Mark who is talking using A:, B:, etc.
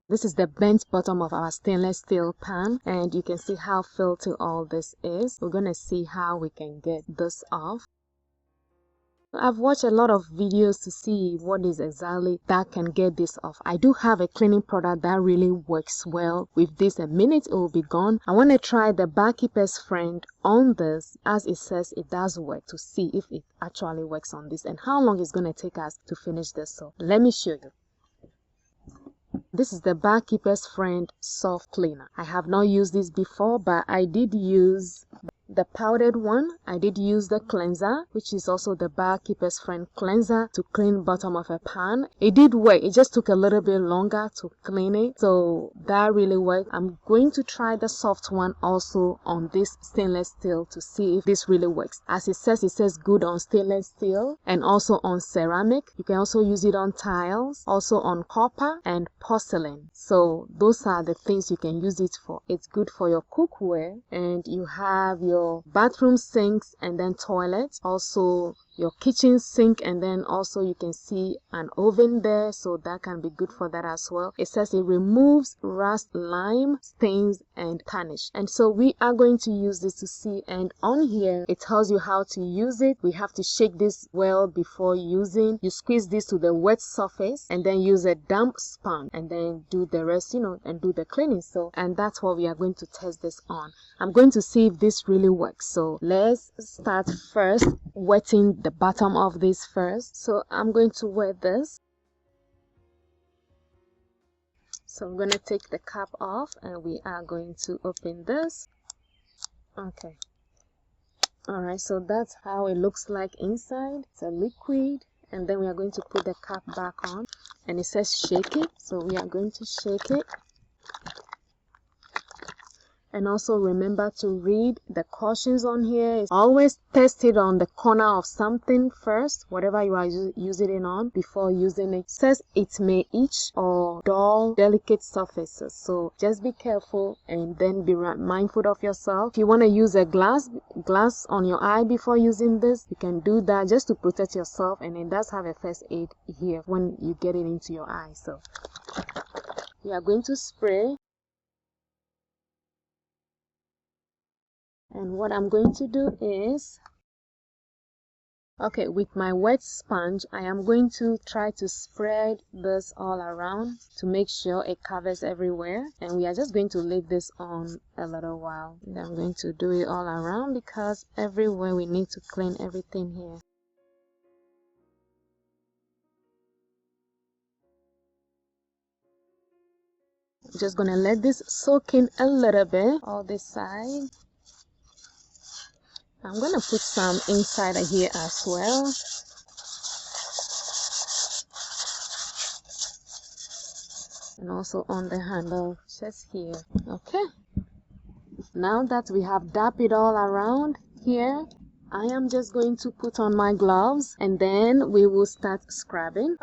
A: This is the bent bottom of our stainless steel pan, and you can see how filthy all this is. We're gonna see how we can get this off. I've watched a lot of videos to see what is exactly that can get this off. I do have a cleaning product that really works well with this. A minute it will be gone. I want to try the Keppers friend on this, as it says it does work, to see if it actually works on this and how long it's going to take us to finish this. So let me show you. This is the Keppers friend soft cleaner. I have not used this before, but I did use the powdered one. I did use the cleanser, which is also the Keppers friend cleanser, to clean bottom of a pan. It did work. It just took a little bit longer to clean it, so that really worked. I'm going to try the soft one also on this stainless steel to see if this really works. As it says good on stainless steel and also on ceramic. You can also use it on tiles, also on copper and porcelain. So those are the things you can use it for. It's good for your cookware, and you have your bathroom sinks and then toilets, also your kitchen sink, and then also you can see an oven there, so that can be good for that as well. It says it removes rust, lime, stains and tarnish, and so we are going to use this to see. And on here it tells you how to use it. We have to shake this well before using. You squeeze this to the wet surface and then use a damp sponge and then do the rest, and do the cleaning. So, and that's what we are going to test this on. I'm going to see if this really works. So let's start first wetting the bottom of this first. So I'm going to wet this. So I'm going to take the cap off and we are going to open this. Okay. Alright, so that's how it looks like inside. It's a liquid, and then we are going to put the cap back on, and it says shake it, so we are going to shake it. And also remember to read the cautions on here. Always test it on the corner of something first, whatever you are using it on, before using it. It says it may itch or dull delicate surfaces, so just be careful and then be mindful of yourself. If you want to use a glass on your eye before using this, you can do that just to protect yourself, and it does have a first aid here when you get it into your eye. So we are going to spray. And what I'm going to do is, okay, with my wet sponge, I am going to try to spread this all around to make sure it covers everywhere. And we are just going to leave this on a little while. And I'm going to do it all around because everywhere we need to clean everything here. I'm just going to let this soak in a little bit, all this side. I'm going to put some inside of here as well. And also on the handle, just here. Okay. Now that we have dabbed it all around here, I am just going to put on my gloves and then we will start scrubbing.